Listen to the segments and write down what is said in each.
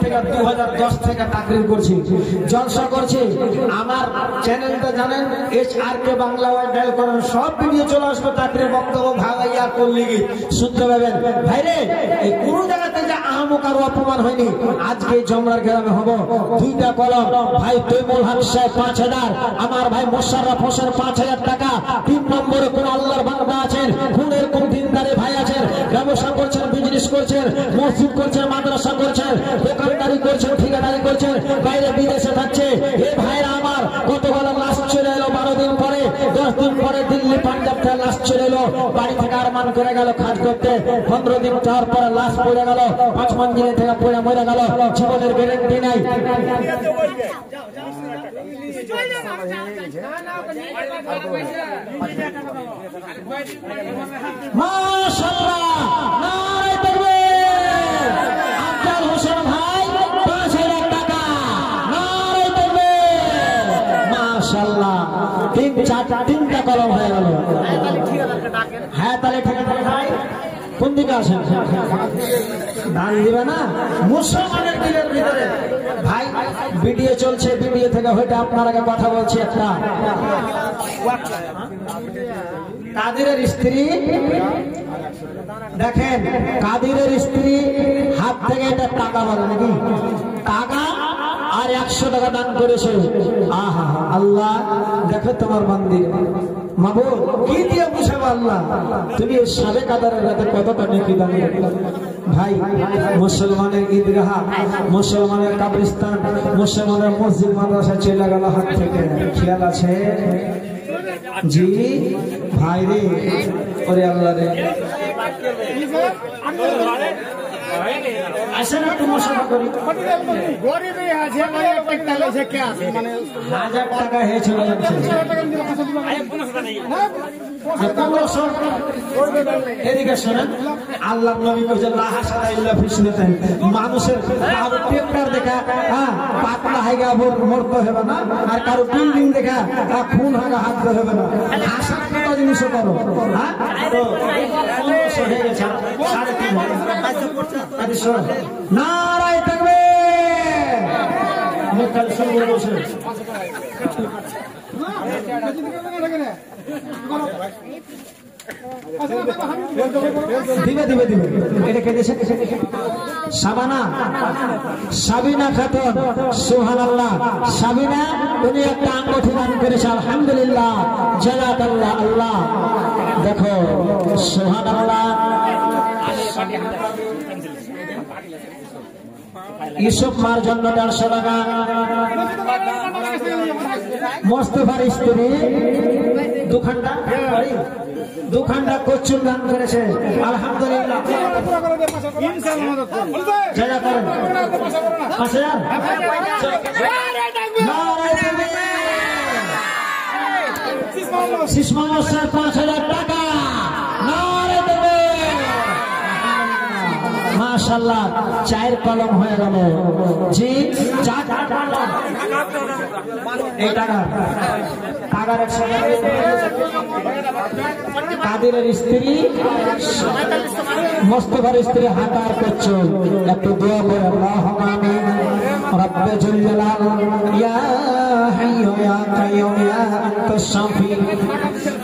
থেকে 2010 থেকে তাকরীর করছি, জলসা করছি। আমার চ্যানেলটা জানেন HRK বাংলা ডায়াল করেন, সব ভিডিও চলে আসবে তাকরীর বক্তব্য ভাগাইয়া করলি শুনতে পাবেন। ভাইরে এই কোন জায়গাতে যে আহমক আর অপমান হয়নি। আজকে জমরার গ্রামে হবো 2টা কলম, ভাই তৈমুল হক সাহেব 5000, আমার ভাই মোশাররফ হোসেন 5000 টাকা। 3 নম্বরে কোন আল্লাহর বান্দা আছেন, কোন এরকম দিনদারি ভাই আছেন, ব্যবসা করছেন, বিজনেস করছেন, মসজিদ করছেন, মাদ্রাসা করছেন, দোকানদারি করছেন, ঠিকাদারি করছেন, বাইরে বিদেশে থাকছে। এ ভাইরা আমার কতগুলো লাশ চলে এলো 12 দিন পরে, 10 দিন পরে দিল্লি পাঞ্জাব থেকে লাশ চলে এলো। বাড়ি থেকে আরমান করে গেল কাজ করতে, 15 দিন যাওয়ার পরে লাশ পড়ে গেল, 5 মঞ্জিলে থেকে পড়ে মরে গেল, জীবনের গ্যারান্টি নাই। মাশাআল্লাহ, নারে তাকবীর। আফজাল হোসেন ভাই 5000 টাকা, নারে তাকবীর। মাশাআল্লাহ, 3-4টা কলম হয়ে গেল। হ্যাঁ তাহলে ঠিক আছে ভাই, কোন দিকে আসেন? দান দিবে না মুসলমানের দিলের ভিতরে। ভাই ভিডিও চলছে, ভিডিও থেকে হয়তো আপনার আগে কথা বলছি। একটা কাদিরের স্ত্রী দেখেন, কাদিরের স্ত্রী হাত থেকে এটা টাকা বলে নাকি, টাকা আর 100 টাকা দান করেছে। আহা আল্লাহ দেখো তোমার মন্দির মাবুদ কি দিয়ে বুঝাবো আল্লাহ, তুমি সাবে কাদারের রাতে কতটা নেকি দান করলে। ভাই মুসলমানের ঈদগাহ, মুসলমানের কবরস্থান, মুসলমানের মসজিদ মাদ্রাসা চলে গেল হাত থেকে। খেয়াল আছে জি ভাই রে, ওরে আল্লাহ রে। আসেন একটু মশলা করি। 1000 টাকা হয়েছিল এদিকে শোনেন, আল্লাহ নবী বলেছেন মানুষের পেপার দেখা পাতলা হাইগা মরতে হবে না, আর কারো বিল্ডিং দেখা খুন হাগা হাত হবে না। আশার কত জিনিস করো হয়ে গেছে 3.5 নারায় থাকবে। দিবে দিবে দিবে এটা কেটেছে সাবানা, সাবিনা খাতুন, সুবহানাল্লাহ। সাবিনা উনি একটা আঙ্গুঠি দান করেছে, আলহামদুলিল্লাহ, জাযাকাল্লাহ। আল্লাহ দেখো সুবহানাল্লাহ। ইউসুফ মার জন্য 150 টাকা। মোস্তফার স্ত্রী দুখান্ডা কচুর দান করেছে, আলহামদুলিল্লাহ। শিশমানো স্যার 5000 টাকা। মাশাআল্লাহ, 4 কলম হয়ে গেল জি। এই টাকা কাগার কাদিরের স্ত্রী মোস্তফার স্ত্রী হাতার করছো, একটু দোয়া করে আল্লাহুম্মা আমিন। রব্বে জুল জালাল ইয়া হাইয়্যু ইয়া কাইয়্যুম ইয়া আনতাস শাফি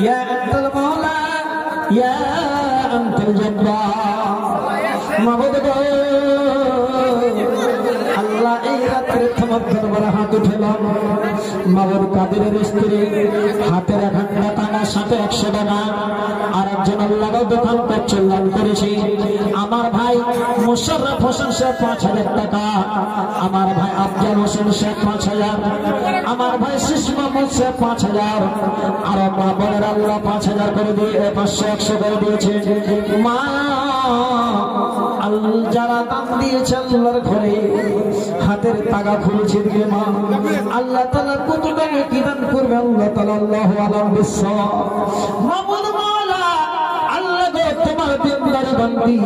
ইয়া আনতাল মাওলা ইয়া আনতাল জাব্বার। মাবুদ গো আল্লাহ, এই রাত্রে তোমার দরবারে হাত উঠালাম। মাবুদ কাদিরের স্ত্রী হাতের 1 টাকা, সাথে 100 টাকা। আর একজন আল্লাহ দোকান করছে দান করেছি। আমার ভাই মোশাররফ হোসেন সাহেব 5000 টাকা। আমার ভাই আফজাল হোসেন সাহেব 5000। আমার ভাই শিশু মাহমুদ সাহেব 5000। আর মা বোনের আল্লাহ 5000 করে দিয়ে 500 100 করে দিয়েছে। মা যারা দান দিয়েছে আল্লাহর ঘরে হাতের টাকা খুলেছে দিয়ে মা আল্লাহ তাআলা কত টাকা কি দান করবে আল্লাহ তাআলা আল্লাহু আলাম বিসসাওয়াব। মাবুদ মাওলা আল্লাহ গো তোমার দিনদার বান্দি,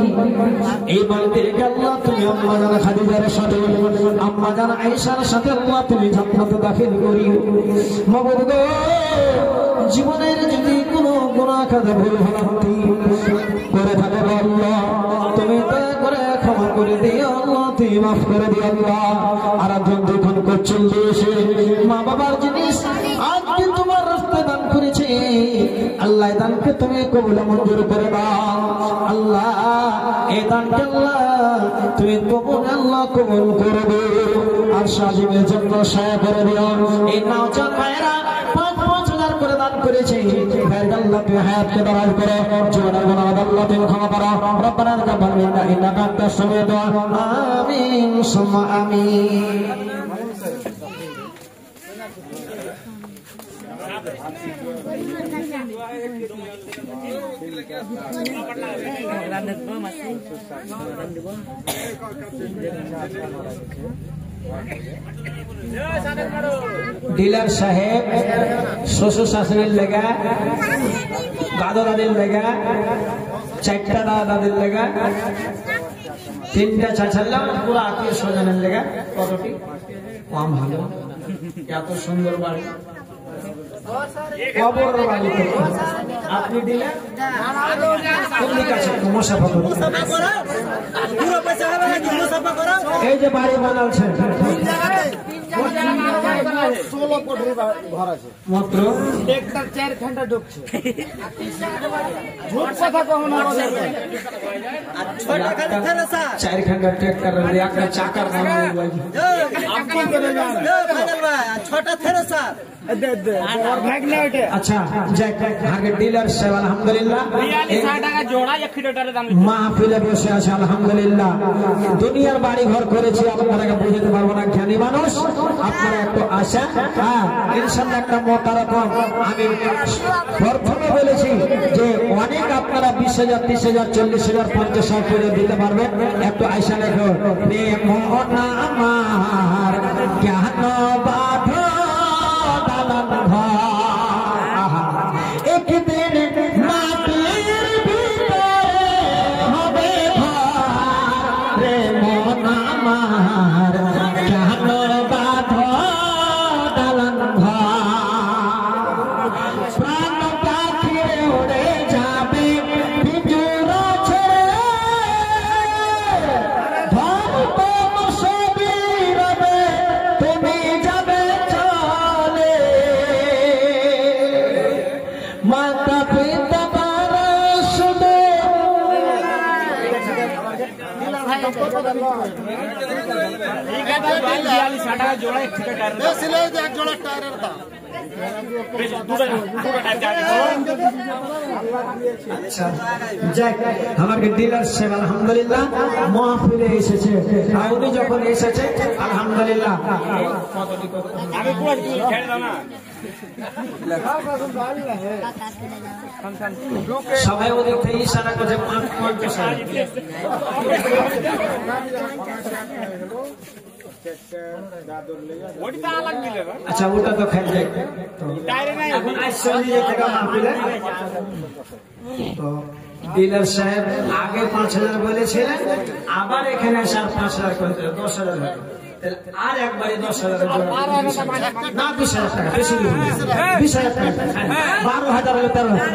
এই বান্দিকে আল্লাহ তুমি আম্মা জান খাদিজার সাথে, আম্মা জান আয়েশার সাথে আল্লাহ তুমি জান্নাতে দাখিল করিও। মাবুদ গো জীবনের যদি কোনো গুনাহ কাজে ভুল ভ্রান্তি করে থাকে আল্লাহ তুমি দয়া করে ক্ষমা করে দিও আল্লাহ। তুই মাফ করে দিও আল্লাহ। আর একজন যখন করছেন দিয়েছে মা বাবার জিনিস আজকে তোমার রাস্তায় দান করেছে আল্লাহ, দানকে তুমি কবুল মঞ্জুর করে দাও আল্লাহ। এই দানকে আল্লাহ তুমি কবুল আল্লাহ কবুল করে দিও। আর সাজিমের জন্য সহায় করে দিও। এই নওজোয়ান ভাইরা 5,000 করে দান করেছে আল্লাহ, তুমি হায়াতকে দারাজ করো, জীবনের গুনাহ আল্লাহ তুমি ক্ষমা করো। রব্বানা তাকাব্বাল মিন্না ইন্নাকা আনতাস সামিউদ দুআ। আমিন সুম্মা আমিন। ডিলার সাহেব শ্বশুর শাশুড়ির লেগা, দাদা দাদির লেগা, 4টা দাদা দাদির লেগা, 3টা চাচাল্লাম, পুরো আত্মীয় স্বজনের লেগা। কতটি কম ভালো, এত সুন্দর বাড়ি, কবর বাড়ি। আপনি ডিলার এই যে বাড়ি বানাচ্ছেন মাত্র 4 ঘন্টা ঢুকছে। 4 ঘন্টা ট্রেক্টর একটা চাকার আচ্ছা ডিলার সাহেব আলহামদুলিল্লাহ মাহফিলে বসে আছে আলহামদুলিল্লাহ। দুনিয়ার বাড়ি ঘর করেছি আপনারা বুঝতে পারবো না, জ্ঞানী মানুষ আপনারা একটু আশা। ইনশাআল্লাহ একটা মোটা রকম আমি প্রথমে বলেছি যে অনেক আপনারা 20,000 30,000 40,000 50,000 করে দিতে পারবেন। একটু আশা লেখো প্রেম আমার জ্ঞান বাধা দালান একদিন মাটির ভিতরে হবে রে মন আমার জ্ঞান বাধা দালান প্রাণ পাখি উড়ে যাবে পিঞ্জর ছেড়ে ধরব সবই রবে তুমি যাবে চলে মাতা পিতা শুধু আমাকে ডিলার সাহেব আলহামদুলিল্লাহ মাহফিলে এসেছে। উনি যখন এসেছে আলহামদুলিল্লাহ সবাই ওদের থেকে ইশারা করছে আচ্ছা ওটা তো খাই যায় এখন ডিলার সাহেব আগে 5,000 বলেছিলেন, আবার এখানে 5,000 করে 10,000 আর একবারে 10,000 না 20,000 টাকা বেশি 20,000 টাকা 12,000 হলে 13,000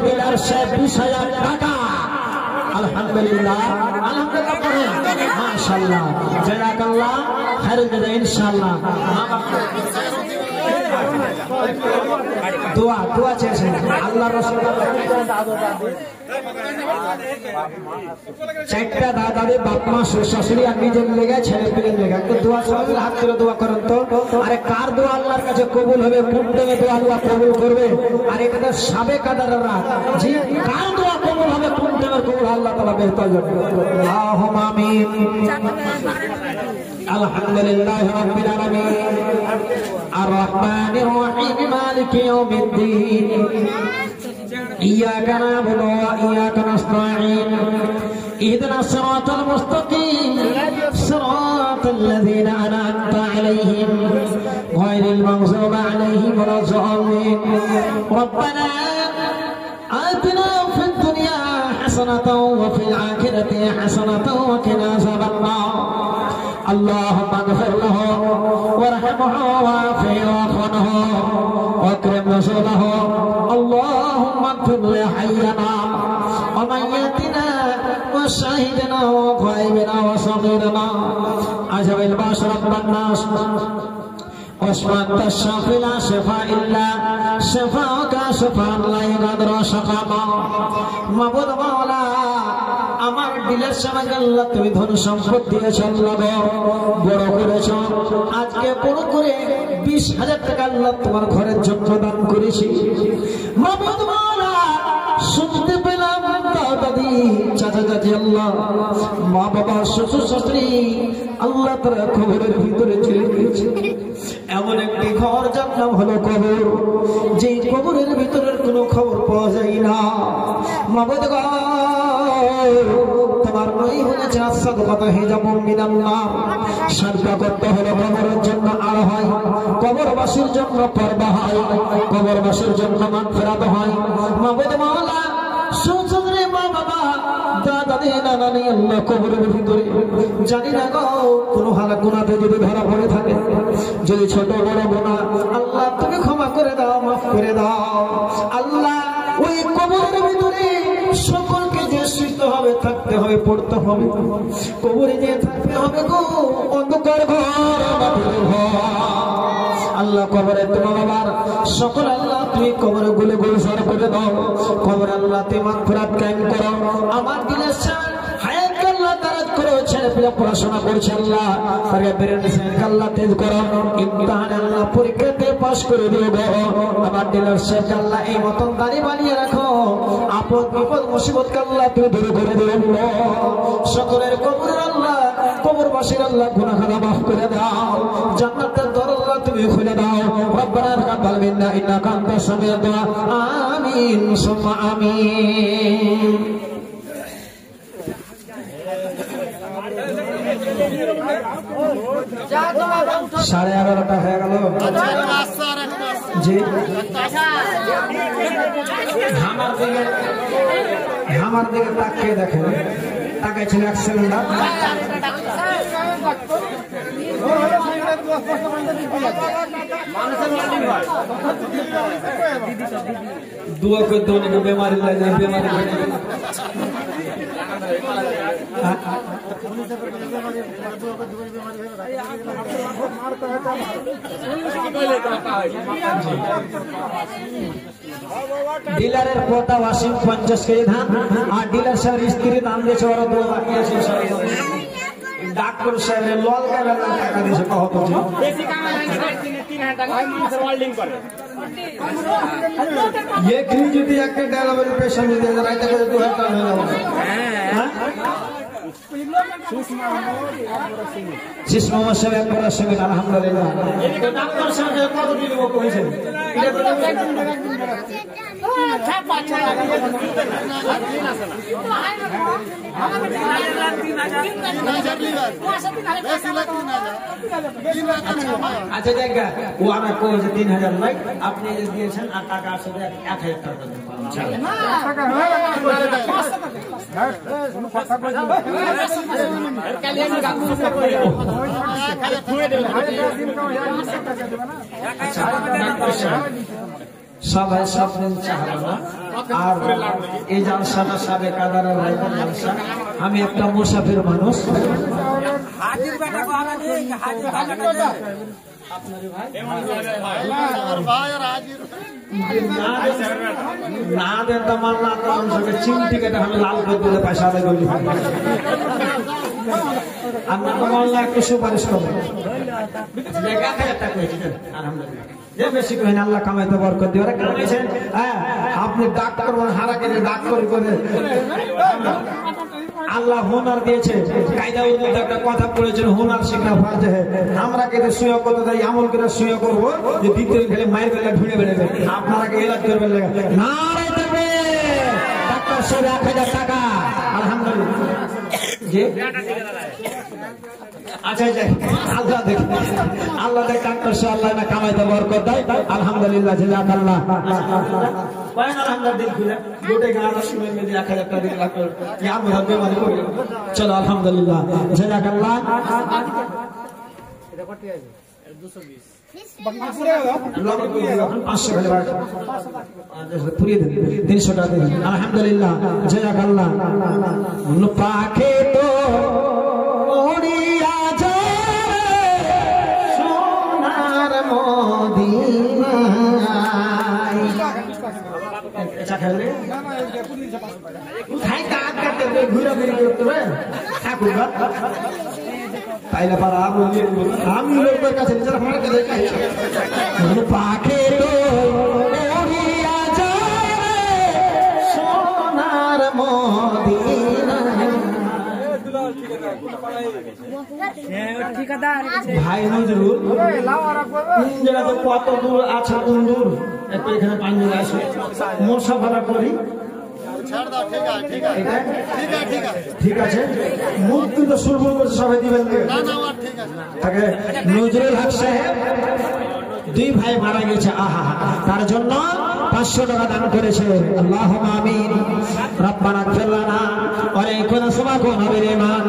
ডিলার সাহেব 20,000 টাকা আলহামদুলিল্লাহ আলহামদুলিল্লাহ পড়েন মাশাআল্লাহ জাযাকাল্লাহ খায়রুল জাযা ইনশাআল্লাহ। দোয়া দোয়া চেয়েছেন আল্লাহ রাসূল 4টা দাদা বাপ মা শাশুড়ি আর নিজের লেগে ছেলে পেলের লেগে একটু দোয়া সবাই হাত তুলে দোয়া করেন তো। আরে কার দোয়া আল্লাহর কাছে কবুল হবে, কোন টাইমে দোয়া আল্লাহ কবুল করবে? আর এটা তো সাবে কাদাররা জি কার দোয়া কবুল হবে, কোন টাইমে কবুল আল্লাহ তাআলা বেহতর করবে। আল্লাহুম্মা আমিন। আলহামদুলিল্লাহি রাব্বিল আলামিন আর রহমানির রহিম মালিকি ইয়াউমিদ্দিন إياك نعبد وإياك نستعين اهدنا الصراط المستقيم صراط الذين أنعمت عليهم غير المغضوب عليهم ولا الضالين ربنا آتنا في الدنيا حسنة وفي الآخرة حسنة وقنا عذاب النار اللهم اغفر له وارحمه وعافه واعف عنه واكرم نزله اللهم اغفر لحينا وميتنا وشاهدنا وغائبنا وصغيرنا عجب الباس رب الناس واشفاك الشافي لا شفاء إلا شفاءك شفاء لا يغادر سقما মাবুদ মাওলা আমার দিলের সঙ্গে আল্লাহ তুমি ধন সম্পদ দিয়েছ আল্লাহ বড় করেছ আজকে বড় করে 20,000 টাকা আল্লাহ তোমার ঘরের জন্য দান করেছি মাবুদ মাওলা শুনতে পেলাম দাদি চাচা চাচি আল্লাহ মা বাবা শ্বশুর শাশুড়ি আল্লাহ তারা কবরের ভিতরে চলে গেছে এমন একটি ঘর যার নাম হলো কবর যে কবরের ভিতরের কোনো খবর পাওয়া যায় না মাবুদ গো তোমার নই বলেছে আসাদ কথা হে যাব মিনাল্লাহ সারদা করতে হলো কবরের জন্য আর হয় কবরবাসীর জন্য পরবা হয় কবরবাসীর জন্য মাগফিরাত হয় মাবুদ মাওলা সুজুরে মা বাবা দাদি নানানি আল্লাহ কবরের ভিতরে জানি না গো কোনো হালা গুনাতে যদি ধরা পড়ে থাকে যদি ছোট বড় গুনাহ আল্লাহ তুমি ক্ষমা করে দাও মাফ করে দাও আল্লাহ ওই কবরের ভিতরে সকলকে যে শুতে হবে থাকতে হবে পড়তে হবে কবরে যে থাকতে হবে গো অন্ধকার ঘর মাটির ঘর আল্লাহ কবরে তোমার বাবার সকল আল্লাহ তুমি কবরে গুলে গুলজার করে দাও কবরে আল্লাহ তুমি মাগফিরাত কায়েম করো আমার দিলের শান হায়াত আল্লাহ দারাজ করো ছেলে পেলে পড়াশোনা করছে আল্লাহ তাকে বেরেনে শান আল্লাহ তেজ করো ইমতিহান আল্লাহ পরীক্ষাতে পাস করে দিও গো আমার দিলের শান আল্লাহ এই মতন দাড়ি বানিয়ে রাখো আপদ বিপদ মুসিবত আল্লাহ তুমি দূর করে দিও সকলের কবরের আল্লাহ কবরবাসীর আল্লাহ গুনাহ মাফ করে দাও জান্নাতের দরজা তুমি খুলে দাও রব্বানা তাকাব্বাল মিন্না ইন্নাকা আনতাস সামিউদ দুআ আমিন সুম্মা আমিন সাড়ে 11টা হয়ে গেল জি আমার দিকে তাকিয়ে দেখেন তাকাইছেন এক সিলিন্ডার दुआ को दोनों को बीमारी लग जाए बीमारी ডিলারের পোতা ওয়াসিম 50 কেজি ধান আর ডিলার স্যার স্ত্রী দাম দিয়েছে ওরা 2 বাকি আছে ডাক্তার সাহেবের লল গালা টাকা দিয়েছে কত বেশি কামাই হয় 3,000 টাকা মাসের ওয়েল্ডিং করে ये क्यों যদি একটা ডেলিভারি পেশেন্ট যদি রাইতে করে 2000 টাকা হয়ে যাবে হ্যাঁ সুষমা সাহেব একবার আসবেন আলহামদুলিল্লাহ এটা ডাক্তার সাহেব কত দিব কইছে এটা তো अच्छा जाएगा वो आना को 3,000 भाई आपने दिए আর টাকা আছে 1,000 টাকা সবাই স্বপ্নের চাহারা আর এই জালসাটা সাবে কাদারের রাইতের জালসা আমি একটা মুসাফির মানুষ না দেন তো মাল্লা চিমটি কেটে আমি লাল করে দিলে পয়সা আদায় করি আপনার তো মাল্লা একটু সুপারিশ করবো আলহামদুলিল্লাহ যে বেশি কইন আল্লাহ কামাইতে বরকত দিও রে কামাইছেন হ্যাঁ আপনি ডাক্তার মানে হারা করে ডাক্তার করে আল্লাহ হুনার দিয়েছে কায়দা উদ্দে একটা কথা পড়েছেন হুনার শিখা ফরজ है আমরা কেটে সুয়া করতে যাই আমল করে সুয়া করব যে দ্বিতীয় খেলে মায়ের বেলা ভিড়ে বেড়ে আপনারা কে ইলাজ করবেন লাগা নারে তাকবীর ডাক্তার সাহেব 1,000 টাকা আলহামদুলিল্লাহ জি अच्छा अच्छा अल्लाह देख डॉक्टर से अल्लाह ना कमाई बरकत दे अल्हम्दुलिल्लाह जज़ाकल्लाह वायन अल्हम्दुलिल्लाह गोटे गाना सुने में 1,000 টাকা দিন লাখ क्या मुहब्बे वाली को चलो अल्हम्दुलिल्लाह जज़ाकल्लाह এটা কত আছে আলহামদুলিল্লাহ জাযাকাল্লাহ পাখে তো উড়িয়া যায় সোনার মদিনায় আচ্ছা খেলে খাই কাট কাটতে ঘুরে ঘুরে করতে হবে ঠাকুর তাইলে পারা আমি লোকের কাছে নিজের আমার কাছে পাখে তো উড়িয়া যায় সোনার মদিনায় ভাই নজরুল যেটা তো কত দূর আছে কোন দূর একটু এখানে পানি আসে মশা ভাড়া করি ঠিক আছে মুখ কিন্তু সুরবুল করছে সবাই দিবেন তাকে নজরুল হক সাহেব দুই ভাই মারা গেছে আহা তার জন্য 500 টাকা দান করেছে আল্লাহুম্মা আমিন রব্বানা ইগফির লানা ওয়া লাকুনা সুমাকুন বিল ঈমান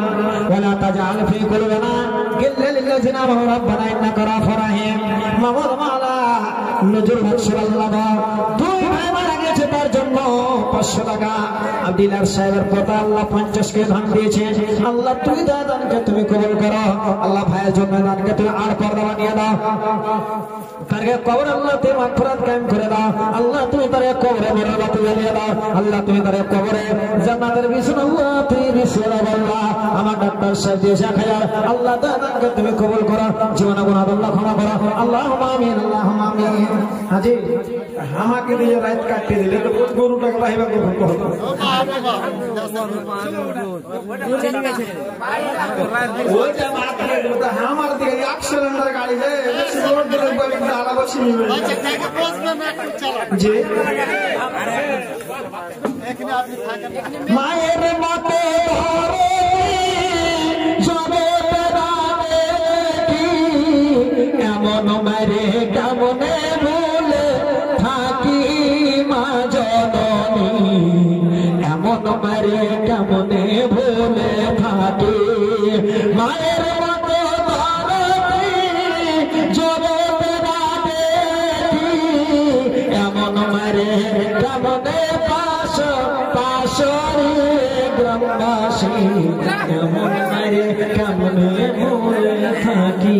ওয়া লা তাজআল ফি কুলুবিনা গিল্লাল লিল্লাযিনা আমানু রব্বানা ইন্নাকা রাউফুর রাহিম মাওলা মাওলা নজরুল হক সাহেব দুই ভাই মারা গেছে তার জন্য 500 টাকা আব্দুল্লাহ সাহেবের কথা আল্লাহ 50 কে দান দিয়েছে আল্লাহ তুই দানকে তুমি কবুল করো আল্লাহ ভাইয়ের জন্য দানকে তুমি আর পর্দা বানিয়ে দাও তারকে কবর আল্লাহ তুমি মাগফিরাত কায়েম করে দাও আল্লাহ তুমি তার কবরে মর্যাদা তুলে দাও আল্লাহ তুমি তার কবরে জান্নাতের বিছানা আল্লাহ তুমি বিছানা আল্লাহ আমার ডাক্তার সাহেব দিয়ে শাখায়া আল্লাহ দানকে তুমি কবুল করো জীবন গুনাহ আল্লাহ ক্ষমা করো আল্লাহুম্মা আমিন আল্লাহুম্মা আমিন হাজি আমাকে দিয়ে রাত কাটতে দিলে তো গরুটাকে বাহিবা করব ওইটা মাত্র ওটা আমার দিকে 100 সিলিন্ডার গাড়ি যে রোড দিলে বলে আলা বসি আচ্ছা টাকা পৌঁছবে না একটু চালা জি এখানে আপনি থাকেন মায়ের মতে ধরে যাবে রাতে কি এমন মারে কেমনে ভুলে থাকি মা জননী এমন মারে কেমনে ভুলে থাকি মায়ের মতে ধরে জগৎ রাতে কি এমন মারে কেমনে পাশরে গ্রামবাসী এমন মারে কেমনে ভুলে থাকি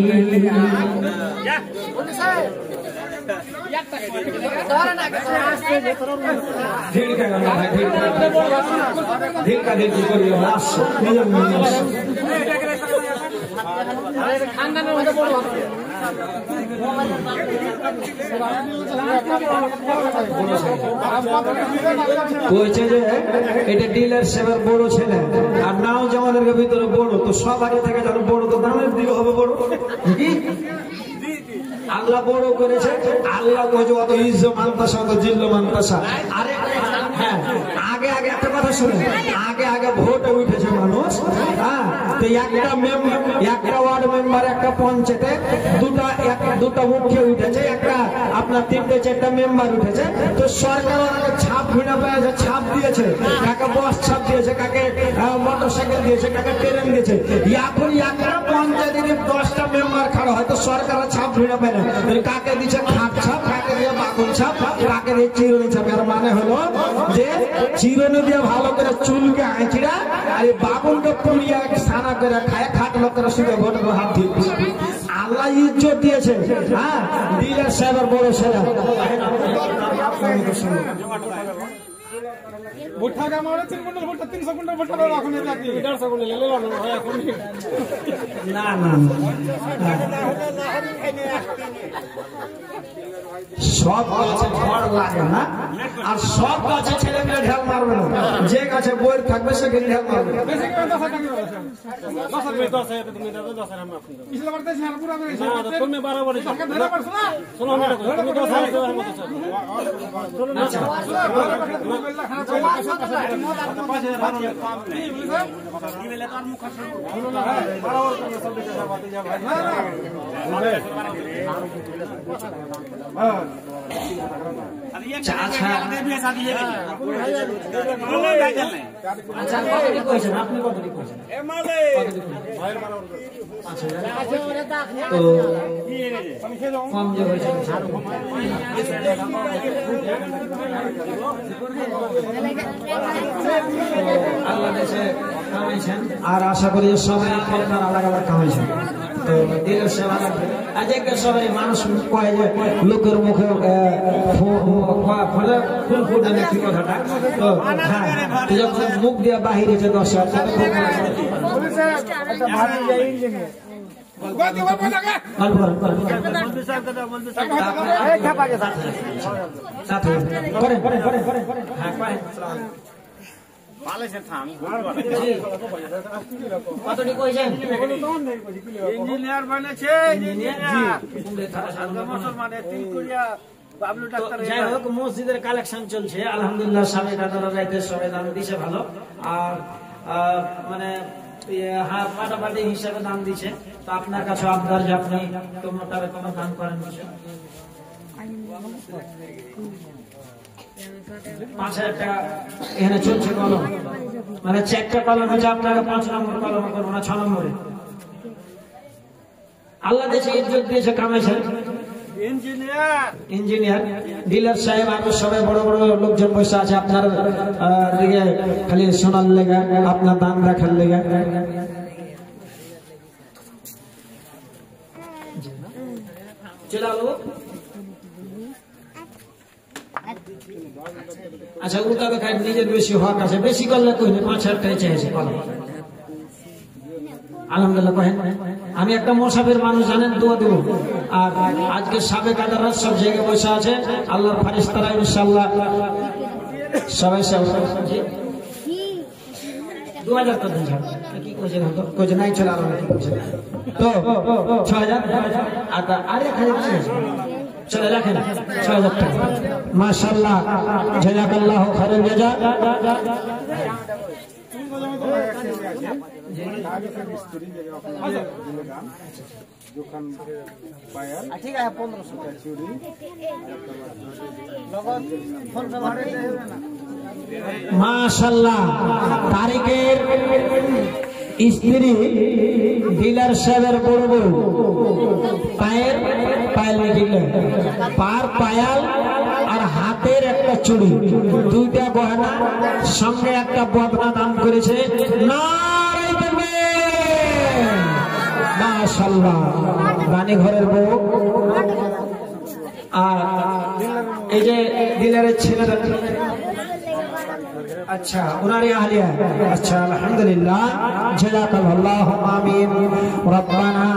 কইছে যে এটা ডিলার সেবার বড় ছেলে আর নাও যে আমাদের ভিতরে বড় তো সব আগে থেকে যারা বড় তো দামের দিকে হবে বড় কি আল্লাহ বড় করেছে আল্লাহ কইছে অত ইজ্জত মানতাসা অত জিল্ল মানতাসা আরে হ্যাঁ আগে আগে একটা কথা শুনে আগে আগে ভোটে উঠেছে মানুষ হ্যাঁ তো একটা ওয়ার্ড মেম্বার একটা পঞ্চায়েতে দুটা মুখে উঠেছে একটা আপনার 3-4টা মেম্বার উঠেছে তো সরকার ওনাকে ছাপ ভিড়া পেয়েছে ছাপ দিয়েছে কাকে বাস ছাপ দিয়েছে কাকে মোটরসাইকেল দিয়েছে কাকে ট্রেন দিয়েছে এখন একটা পঞ্চায়েতের 10টা মেম্বার খাড়া হয়তো সরকার ছাপ ভিড়া পেয়ে কাকে দিচ্ছে খাট ছাপ কাকে দিয়ে বাগুন ছাপ কাকে দিয়ে চিরুনি ছাপ এর মানে হলো যে চিরুনি দিয়ে ভালো করে চুলকে আঁচিরা আর এই বাগুনকে পুড়িয়া সানা করে খায় খাট লোকেরা শুধু ভোটের হাত দিয়ে আল্লাহ ইজ্জত দিয়েছে হ্যাঁ ডিলার সাহেবের বড় ছেলে ভোটা কামারে 3 কুইন্টাল ভোটা 300 কুইন্টাল ভোটা দাও এখন এটা কি 150 কুইন্টাল লেলে লানো হয় এখন না না সব গাছে ফল লাগে না আর সব গাছে ছেলে মেয়ে ঢেল মারবে না যে গাছে বই থাকবে সে ঢেল মারবে বেশি করে 10 টাকা দিবে 10 টাকা তুমি দাও 10 টাকা আমরা পিছলা বারতে ঝাল পুরা করে না তুমি বরাবর টাকা ধরে পারছ না শোনো না তুমি 10 টাকা দাও আমরা শোনো না আচ্ছা আচ্ছা কতটি কইছেন আপনি? কতটি কইছেন? তো কম যে হয়েছে আল্লাহ দেশে কামাইছেন, আর আশা করি সবাই আপনার আলাদা আলাদা কামাইছেন। তো দিলের সেবা লাগবে। আজকে সবাই মানুষ কয় যে লোকের মুখে ফলে ফুল ফুটে না, কি কথাটা? তো হ্যাঁ, যখন মুখ দিয়ে বাহিরে যে দর্শক কতটি কইছেন? ইঞ্জিনিয়ার বানাচ্ছে, যাই হোক, মসজিদের কালেকশন চলছে আলহামদুলিল্লাহ। স্বামী দাদারা রাইতে সবাই দান দিছে ভালো, আর মানে পাটাপাটি হিসাবে দান দিচ্ছে। তো আপনার কাছে আবদার যে আপনি তোমরা কোনো দান করেন কিছু। 5,000 টাকা এখানে চলছে কলম, মানে চেকটা কলম হচ্ছে আপনাকে 5 নম্বর কলম করবো না 6 নম্বরে। আল্লাহ দেশে ইজ্জত দিয়েছে, কামাইছেন। ইঞ্জিনিয়ার ডিলার সাহেব, আরো সবাই বড় বড় লোকজন বসে আছে আপনার দিকে, খালি শোনার লেগা, আপনার দান রাখার লেগা। আচ্ছা উল্টা দেখায় নিজের বেশি হক আছে, বেশি করলে কইলে 5,000 টাকা চেয়েছে কলম। আলহামদুলিল্লাহ কহেন। আমি একটা মোসাফির মানুষ, জানেন, দোয়া দেব। আর আজকে সাবেক আদালত সব জায়গায় বসে আছে, আল্লাহর ফারিস্তারা ইনশাআল্লাহ সবাই সব 2000 তো দিন কি কইছেন? তো কইছে নাই, চলে আরো কি কইছে তো 6000 আর 1000 চলে রাখেন 6000 টাকা। মাশাআল্লাহ, জাযাকাল্লাহু খায়রাল জাযা। ঠিক আছে 1500 চুরি মাশাআল্লাহ। তারিকের স্ত্রী ডিলার সাহেবের বড় বউ পায়ের পায়েল নিয়ে পার পায়াল আর হাতের একটা চুড়ি, 2টা গহনা সঙ্গে একটা বদনা দান করেছে। মাশাআল্লাহ, রানী ঘরের বউ। আর এই যে ডিলারের ছেলেরা, আচ্ছা উনারি আহলিয়া, আচ্ছা আলহামদুলিল্লাহ, জাযাকাল্লাহু আমিন। রব্বানা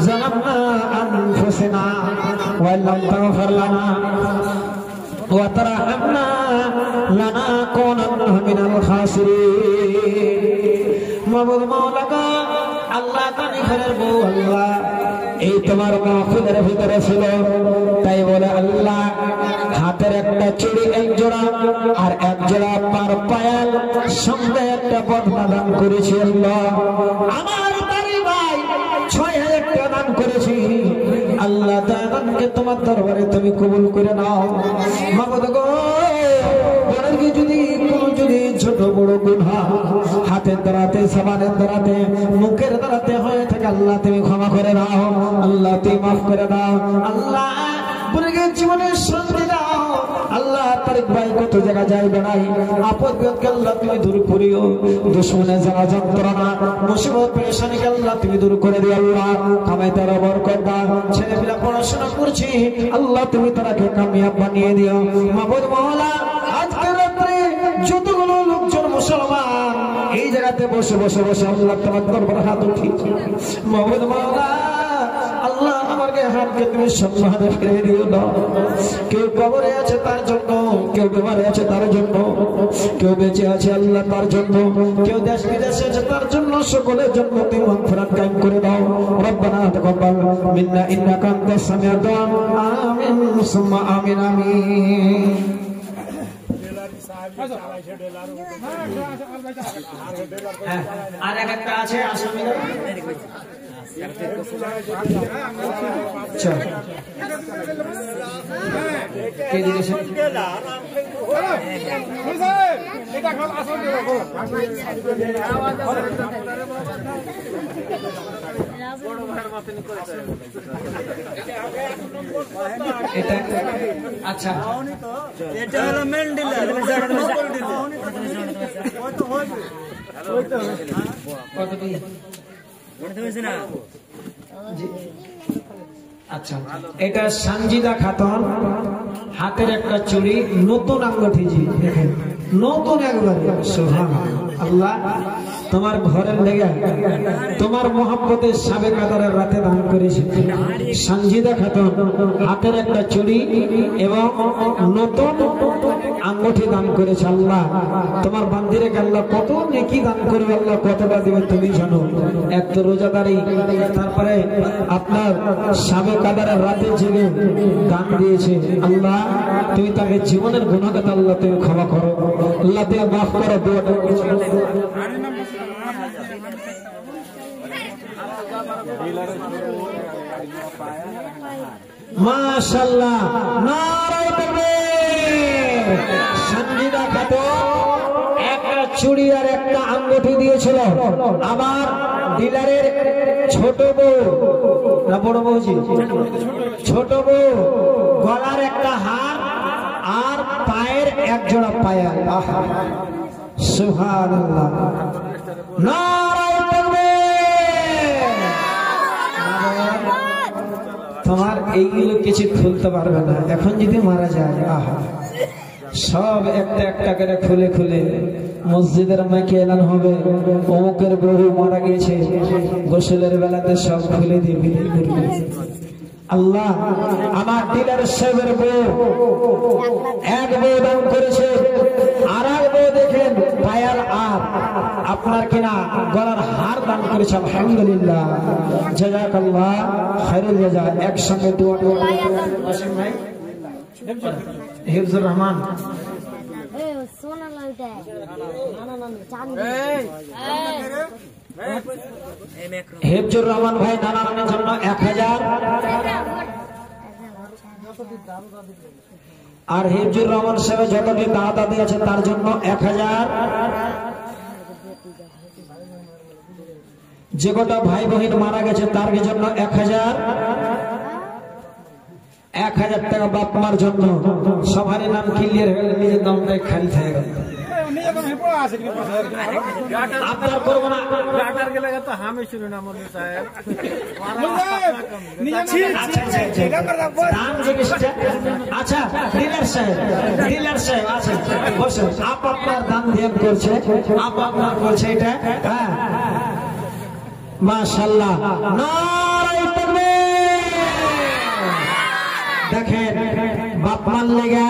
যালামনা আনফুসানা ওয়া লাম তাগফির লানা ওয়া তারহামনা লানাকুনান্না মিনাল খাসিরিন। মাবুদ মাওলা গো, আল্লাহ তানি ঘরের বউ, আল্লাহ এই তোমার মাহফিলের ভিতরে ছিল, তাই বলে আল্লাহ হাতের একটা চুড়ি 1 জোড়া আর 1 জোড়া পার পায়াল সঙ্গে একটা বদনা দান করেছি। আল্লাহ আমার বাড়ি ভাই 6000 টাকা দান করেছি। আল্লাহ দানকে তোমার দরবারে তুমি কবুল করে নাও। মাবুদ গো, যদি ছোট বড় গুনাহ হাতের দ্বারাতে, জবানের দ্বারাতে, মুখের দ্বারাতে হয়ে থাকে, আল্লাহ তুমি ক্ষমা করে দাও, আল্লাহ তুমি মাফ করে দাও। আল্লাহ বুড়ির জীবনের শান্তি দাও। আল্লাহ তারিক ভাই কত জায়গা যায় বেড়াই, আপদ বিপদকে আল্লাহ তুমি দূর করিও, দুশমনের জ্বালা যন্ত্রণা মুসিবত পেরেশানিকে আল্লাহ তুমি দূর করে দিও। আল্লাহ কামাইতে বরকত দাও। ছেলেপিলা পড়াশোনা করছি, আল্লাহ তুমি তারাকে কামিয়াব বানিয়ে দিও। মাবুদ মাওলা, আজকে রাত্রে যতগুলো লোকজন মুসলমান এই জায়গাতে বসে বসে বসে আল্লাহ তোমার দরবারে হাত উঠিয়েছে, মাবুদ মাওলা, আল্লাহ আমাকে হাতকে তুমি সম্মানে ফিরে দিও না। কেউ কবরে আছে তার জন্য, কেউ বেমারে আছে তার জন্য, কেউ বেঁচে আছে আল্লাহ তার জন্য, কেউ দেশ বিদেশে আছে তার জন্য, সকলের জন্য তুমি মাগফিরাত কায়েম করে দাও। রব্বানা তাকাব্বাল মিন্না ইন্নাকা আনতাস সামিউদ দুআ। আমিন সুম্মা আমিন আমিন। আর একটা আছে আসামিরা চল কে দিয়েছে এটা? আচ্ছা এটা হলো মেন ডিলার কত দিয়ে? আচ্ছা, এটা সঞ্জিদা খাতুন, হাতের একটা চুড়ি, নতুন আঙ্গুঠি, জি দেখেন নতুন একবার। সুবহানাল্লাহ, তোমার ঘরের লেগে তোমার মোহাম্মতের সাবে কাদারের রাতে দান করেছে সঞ্জিদা খাতুন, হাতের একটা চুড়ি এবং নতুন আঙ্গুঠি দান করেছে। আল্লাহ তোমার বান্দিরে আল্লাহ কত নেকি দান করবে, আল্লাহ কতটা দিবে তুমি জানো। এক তো রোজাদারি, তারপরে আপনার সাবে কাদারের রাতে জেগে দান দিয়েছে। আল্লাহ তুমি তাকে জীবনের গুনাহগার আল্লাহ তুমি ক্ষমা করো, আল্লাহ তুমি মাফ করো। দোয়াটা মাশাআল্লাহ, নারায়ে তাকবীর। সঞ্জিদা খাতুন একটা চুড়ি আর একটা আঙ্গুঠি দিয়েছিল আমার ডিলারের ছোট বউ, না বড় বউজি, ছোট বউ, গলার একটা হার আর পায়ের এক জোড়া পায়া। সুবহানাল্লাহ, নারায়ে তাকবীর। তোমার এইগুলো কিছু খুলতে পারবে না, এখন যদি মারা যায় আহা সব একটা একটা করে খুলে খুলে মসজিদের মাইকে এলান হবে, অমুকের বহু মারা গেছে, গোসলের বেলাতে সব খুলে দিয়ে বিদায় করবে। আল্লাহ আমার ডিলার সাহেবের বউ এক বউ দান করেছে, আর এক বউ দেখেন পায়াল আর আপনার কিনা গলার হার দান করেছে। আলহামদুলিল্লাহ, জাযাকাল্লাহ খায়রুল জাযা। একসঙ্গে দোয়া ভাই হিফজুর রহমান, হিফজুর রহমান ভাই নানানের জন্য 1000, আর হিফজুর রহমান সাহেব যতটি দাদা দিয়েছে তার জন্য 1000। যে কটা ভাই বহিন মারা গেছে তার জন্য 1000, 1000 টাকা বাপ মার জন্য। সবারই নাম ক্লিয়ার হয়ে গেল, নিজের নামটাই খালি হয়ে গেল। আপনার করবো না, আচ্ছা ডিলার সাহেব, ডিলার সাহেব আছেন, বসুন। আপ আপনার দান ধ্যান করছে, আপ আপনার করছে এটা। হ্যাঁ মাশাআল্লাহ, নারায়ে তাকবীর। দেখেন বাপ মার লেগা,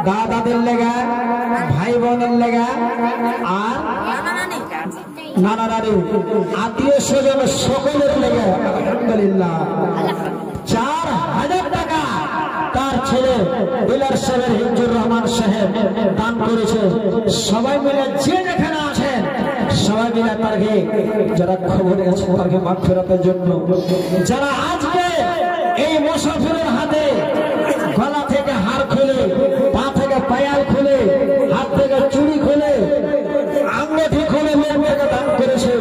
দাদাদের লেগা, ভাই বোনের লেগা, আর নানা নানি আত্মীয় স্বজন সকলের লেগে আলহামদুলিল্লাহ 4000 টাকা তার ছেলে ডিলার সাহেব হিফজুর রহমান সাহেব দান করেছে। সবাই মিলে যে যেখানে আছেন সবাই মিলে তাকে, যারা খবরে আছে তাকে মাগফিরাতের জন্য, যারা আজকে এই মুসাফিরের হাতে গলা থেকে হার খুলে, পা থেকে পায়াল খুলে, হাত থেকে চুড়ি খুলে, আঙ্গুঠি খুলে মুখ থেকে দান করেছে,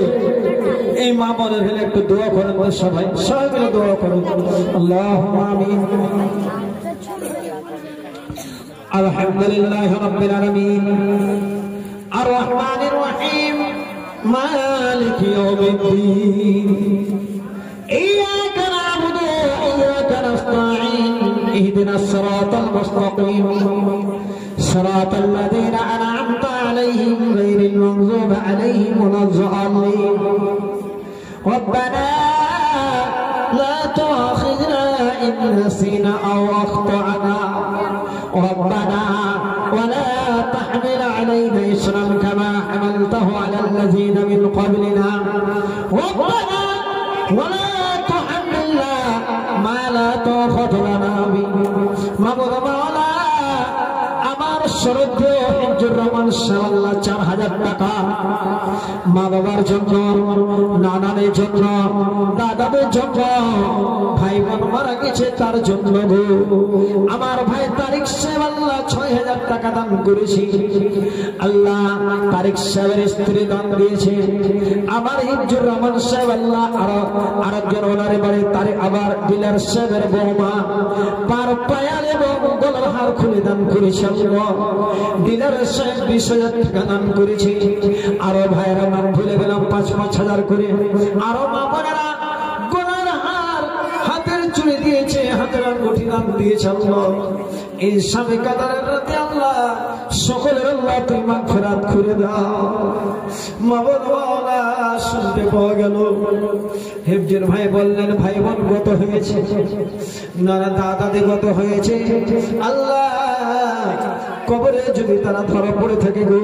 এই মা বোনের হলে একটু দোয়া করেন। সবাই সবাই মিলে দোয়া করুন। আল্লাহুম্মা আমিন। আলহামদুলিল্লাহি রাব্বিল আলামিন, আর রহমানির রহিম, মালিকি ইয়াউমিদ্দিন, ইয়্যাকা না'বুদু ওয়া ইয়্যাকা নাস্তাঈন, ইহদিনাস সিরাতাল মুস্তাকিম, সিরাতাল লাযীনা আন'আমতা আলাইহিম গায়রিল মাগযূবি আলাইহিম ওয়ালাদ-দাল্লিন। ربنا لا تؤاخذنا إن نسينا أو أخطأنا، ربنا ولا تحمل علينا إصرا كما حملته على الذين من قبلنا، ربنا ولا تحملنا ما لا طاقة لنا به। মাবুদ মাওলা, আমার শ্রদ্ধেয় হিজুর রহমান সাল্লাল্লাহ 4000 টাকা মা বাবার জন্য, নানাদের জন্য, দাদাদের জন্য, ভাই বোন মারা গেছে তার জন্য গো। আমার ভাই তারিক সাহেব আল্লাহ 6000 টাকা দান করেছে। আল্লাহ তারিক সাহেবের স্ত্রী দান দিয়েছে। আমার হিজুর রহমান সাহেব আল্লাহ আরেকজন ওনার বাড়ি তার আবার দিলার সাহেবের বৌমা পার পায়াল এবং গলার হার খুলে দান করেছে। দিলার সাহেব 20,000 টাকা দান করেছে। আরো ভাইয়েরা নাম ভুলে গেলাম 5,000 করে। আরো মা বোনেরা গলার হার, হাতের চুড়ি দিয়েছে, হাতের আঙ্গুঠি দান দিয়েছে। আল্লাহ এই স্বামী কাতারের রাতে আল্লাহ সকলের আল্লাহ তুই মাগফিরাত করে দাও। মা বোনেরা শুনতে পাওয়া গেল হেফজুর ভাই বললেন ভাই বোন গত হয়েছে, নানা দাদাদি গত হয়েছে। আল্লাহ কবরে যদি তারা ধরা পড়ে থাকে গো,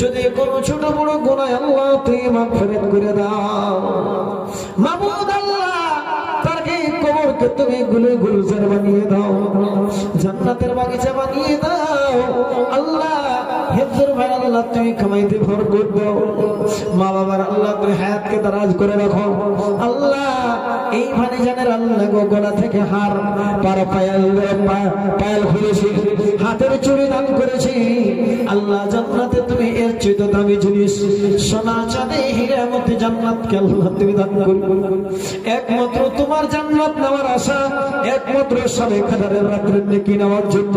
যদি কোনো ছোট বড় গুনাহ আল্লাহ তুই মাগফিরাত করে দাও। মাবুদ আল্লাহ তাকে কবরকে তুমি গুলজার বানিয়ে দাও, জান্নাতের বাগিচা বানিয়ে দাও। আল্লাহ হেফজুর ভাই আল্লাহ তুমি কামাইতে বরকত দাও। মা বাবার আল্লাহ তুমি হায়াতকে দারাজ করে রাখো। আল্লাহ এই ভানে জানের আল্লাহ গো গলা থেকে হার, পার পায়াল খুলেছি, হাতের চুড়ি দান করেছি। আল্লাহ জান্নাতে তুমি এর চেয়ে দামি জিনিস সোনা চাঁদে হীরা মতি জান্নাতকে আল্লাহ তুমি দান করো। একমাত্র তোমার জান্নাত নেওয়ার আশা, একমাত্র সবে কাদারের রাত্রের নেকি নেওয়ার জন্য।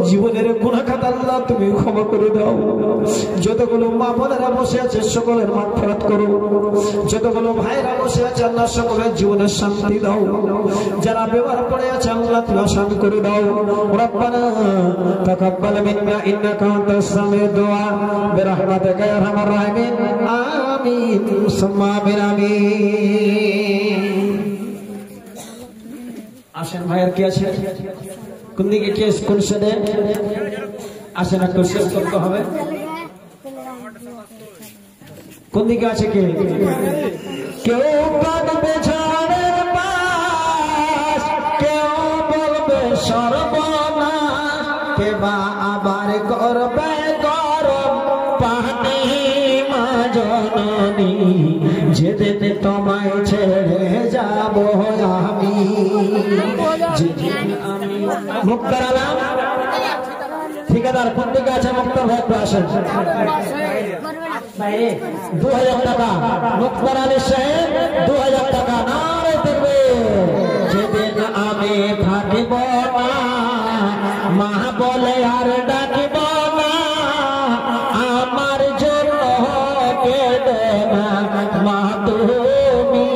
জীবনের গুনাহ খাতা আল্লাহ তুমি ক্ষমা করে দাও। যতগুলো মা বোনেরা বসে আছে সকলের মাগফিরাত করো। যতগুলো ভাইরা বসে আছে আল্লাহ সকলের জীবনের শান্তি দাও। যারা বেমার পড়ে আছে আল্লাহ তুমি আসান করে দাও। রব্বানা তাকাব্বাল মিন্না ইন্নাকা আনতাস সামিউদ দুআ বিরহমাতিকা ইয়া আরহামার রাহিমিন। আমিন সুম্মা আমিন। আসেন ভাইয়ার কি আছে, কোন দিকে কে কোন সাইডে আসেন, একটু শেষ করতে হবে। কোন দিকে আছে কে? কেউ কাঁদবে ঝড়ের পাশ, কেউ বলবে সর্বনাশ, কে বা আবার করবে গরম পানি মা জননী, যেদিন তোমায় ছেড়ে যাব আমি। মুক্তার আলম ঠিকাদার কোন দিকে আছে? মুক্তার ভাই আসেন। 2000 টাকা মুক্তার আলী সাহেব, 2000 টাকা নারে দেবে। যেদিন আমি থাকিব না মা বলে আর ডাকিব না, আমার জন্য কেঁদে না মা তুমি।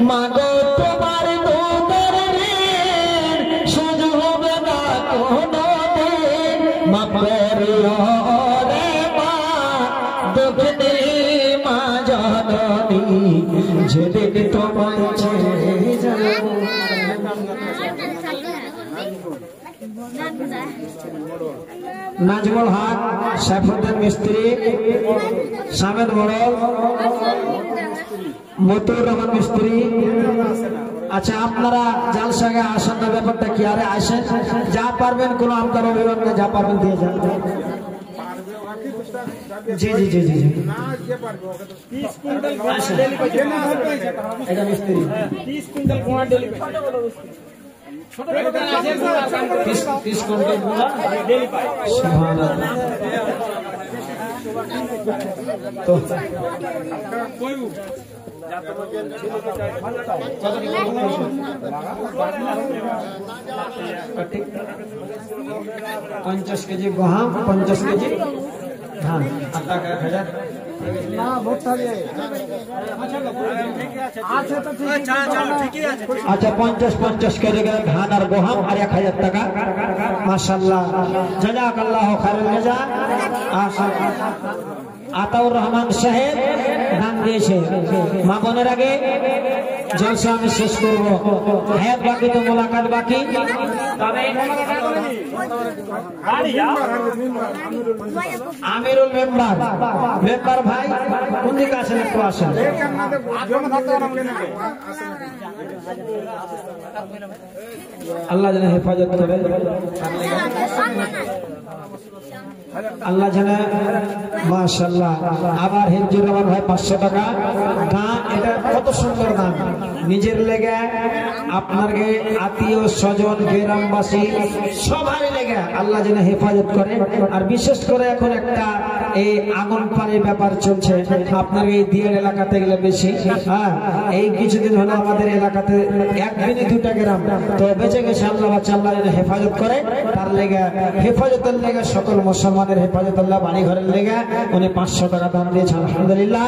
মাগো তোমার দুধের ঋণ শোধ হবে না কোনদিন, মা করিও রে মা দক্ষিণী মা জননী, যেদিন তোমায় ছেড়ে যাব। নাজমুল হক, সাইফুদ্দিন মিস্ত্রি, সামেদ মোড়ল, মতুর রহমান মিস্ত্রি। আচ্ছা আপনারা জালসাগে আসেন না, ব্যাপারটা কি? আরে আসেন, যা পারবেন কোনো আমদার অভিভাবককে যা পারবেন দিয়ে যান। জি জি জি জি জি এটা মিস্ত্রি 30 কুইন্টাল গোড়া ডেলি পায়, 30 কুইন্টাল গোড়া ডেলি পায়। সুবহানাল্লাহ। তো কইবু 50 কেজি গহম, 50 কেজি ধান, আটা 1000। আচ্ছা 50 কেজি ধান আর গহম আর 1000 টাকা। মাশাআল্লাহ, জাযাকাল্লাহু খায়রাল জাযা। আতাউর রহমান সাহেব দিয়েছে। মা বোনের আগে জলসা আমি শেষ করব, হায়াত বাকি তো মোলাকাত বাকি। তবে আমিরুল মেম্বার ভাই কোন দিকে আসেন, একটু আসেন। আল্লাহ যেন হেফাজত করে, আল্লাহ যেন মাশাআল্লাহ। আবার হিজুর আমার ভাই 500 টাকা দান, এটা কত সুন্দর দান, নিজের লেগে আপনাকে আত্মীয় স্বজন গ্রামবাসী সবাই লেগে আল্লাহ যেন হেফাজত করে। আর বিশেষ করে এখন একটা এই আগুন পানির ব্যাপার চলছে আপনার এই দিয়ার এলাকাতে গেলে বেশি। হ্যাঁ, এই কিছুদিন হলো আমাদের এলাকাতে 1-2টা গ্রাম তো বেঁচে গেছে। আল্লাহ বাচ্চা আল্লাহ যেন হেফাজত করে, তার লেগে হেফাজতের লেগে সকল মুসলমানের হেফাজত আল্লাহ, বাড়ি ঘরের লেগে উনি 500 টাকা দান দিয়েছেন, আলহামদুলিল্লাহ।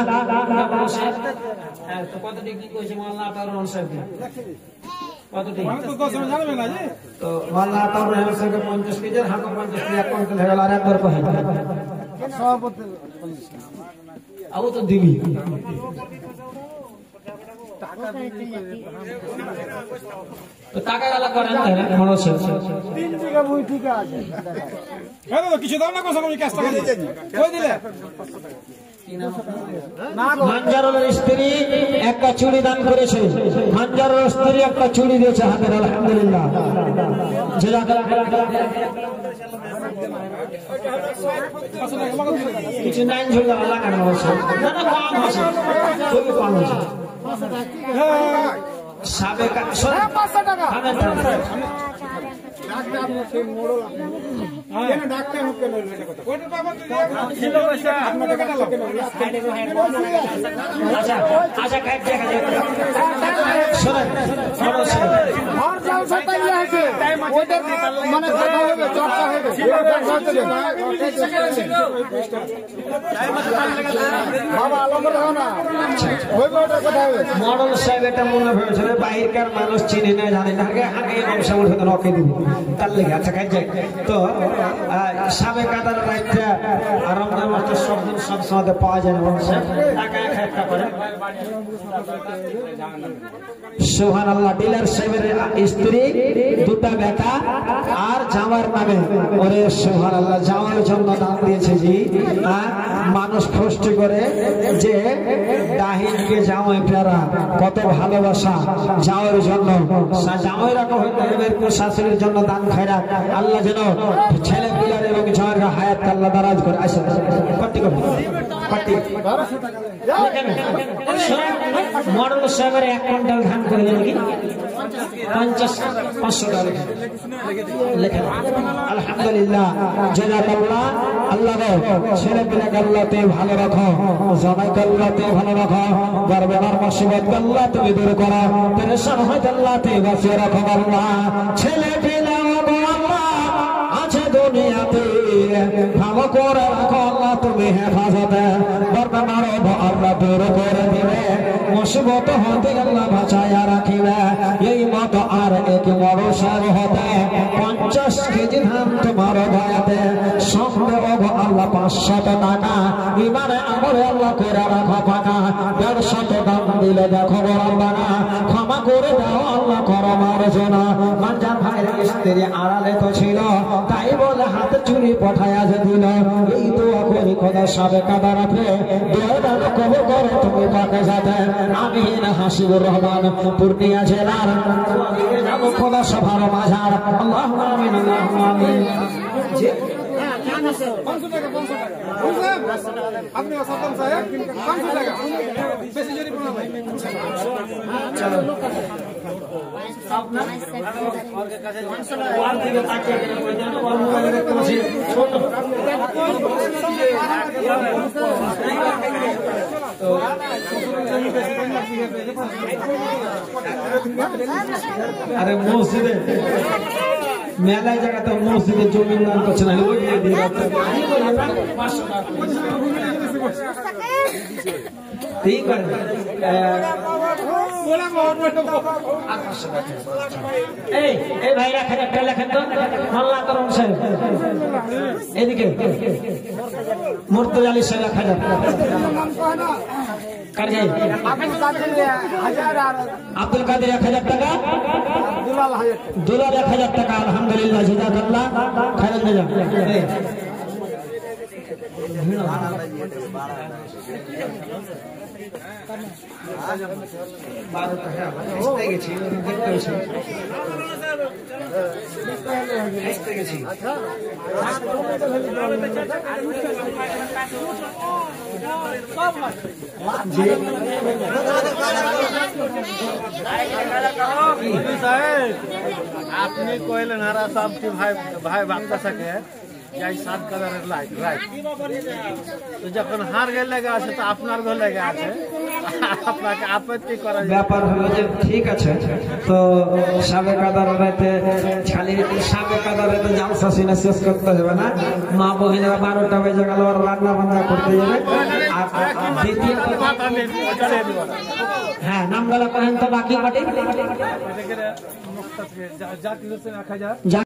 দিবি টাকা গালা করেন মানুষের কিছু দাম না কথা দিলে মানজারুলের স্ত্রী একটা চুড়ি দান করেছে, মানজারুলের স্ত্রী একটা চুড়ি দিয়েছে হাতের, আলহামদুলিল্লাহ। কিছু নাই ঝুলে লাগানো হয়েছে, খুবই কম হয়েছে। সাবেক মডেল সাহেব এটা মনে হয়েছিল বাহিরকার মানুষ চিনি না জানে না, আগে নকশা উঠে তো নকে দিব তার লেগে। আচ্ছা খাই যাই তো সাবেক আদার রাখতে আর রমজান মাসটা সবদিন সব সময় পাওয়া যায় না, টাকা একটা করে। সুবহানাল্লাহ। ডিলার সাহেবের স্ত্রী, 2টা বেটা আর জামার নামে ওরে সুবহানাল্লাহ জামার জন্য দান দিয়েছে। জি মানুষ কষ্ট করে যে দাহিনকে জামাই প্যারা কত ভালোবাসা জামাইয়ের জন্য, জামাইরা হয়তো এরকম শাশুড়ির জন্য দান খায়রাত আল্লাহ যেন ছেলে পিলার এবং জামাইয়ের হায়াত আল্লাহ দারাজ করে। আসেন পার্টি করবে পার্টি মডেল সাহেবের 1 কুইন্টাল ধান করে দেন কি 500 টাকা লেখা। আলহামদুলিল্লাহ, জাযাকাল্লাহ। আল্লাহ ছেলে পিলাকে আল্লাহ তুমি ভালো রাখো, জামাইকে আল্লাহ তুমি ভালো রাখো, গর্বের মুসিবত আল্লাহ তুমি দূর করো, পেরেশান হইতে আল্লাহ তুমি বাঁচিয়ে রাখো। আল্লাহ ছেলে পিলা আছে দুনিয়াতে ভালো করে রাখো আল্লাহ তুমি হেফাজতে, গর্বে মারো আল্লাহ দূর করে দিবে, মুসিবত হতে আল্লাহ বাঁচাইয়া রাখিবে। এই মত আর এক বড় সার হতে 50 কেজি ধান তোমার ভয়াতে সন্দেহ আল্লাহ 500 টাকা এবারে আমরে আল্লাহ করে রাখো পাকা। 150 দাম দিলে দেখো আল্লাহ না ক্ষমা করে দাও আল্লাহ করো মার্জনা। মানজার ভাইয়ের স্ত্রী আড়ালে তো ছিল তাই বলে হাতে চুরি পাঠায়া যে দিল। এই দোয়া করি খোদা সাবেক আদা রাখে দোয়া কবুল করো তুমি পাকে সাথে। আমিন। হাসিবুর রহমান, পূর্ণিয়া জেলার খোদা সভার মাঝার। আল্লাহুম্মা আমিন, আল্লাহুম্মা আমিন। আপনি সাদ্দাম সাহেব 500 টাকা বেশি জরি পড়া ভাই। চলো আপনার কাছে 500 টাকা ওয়াল থেকে তাকিয়ে গেলে পড়ে যাবে, ওয়াল মোবাইলে করছি ছোট তো আরে মসজিদে মেলায় জায়গা তো মসজিদের জমি দান করছে না, ওই দিয়ে ঠিক আছে। এই ভাই রাখেন, একটা লেখেন তো মোল্লা করম সাহেব, এদিকে মুর্তজা আলী সাহেব 1000। কারকে আব্দুল কাদের 1000 টাকা, দুলাল 1000 টাকা। আলহামদুলিল্লাহ, জাযাকাল্লাহ খায়রান জাযা। আপনি কইলেন হারা সব কি ভাই ভাই বাংলা থাকে যাই 7 কালারের লাইট রাইট, তো যখন হার গেল লাগে আছে তো আপনার ঘর লাগে আছে, আপনাকে আপত্তি করা ব্যাপার হলো যে ঠিক আছে, তো সাবেক আদালতে খালি সাবেক আদালতে জালসা সিনা শেষ করতে হবে না। মা বহিনেরা 12টা বেজে গেল আর রান্না বান্না করতে যাবে। আর দ্বিতীয় কথা, হ্যাঁ নামগুলো কহেন তো বাকি কটে জাকির হোসেন 1000।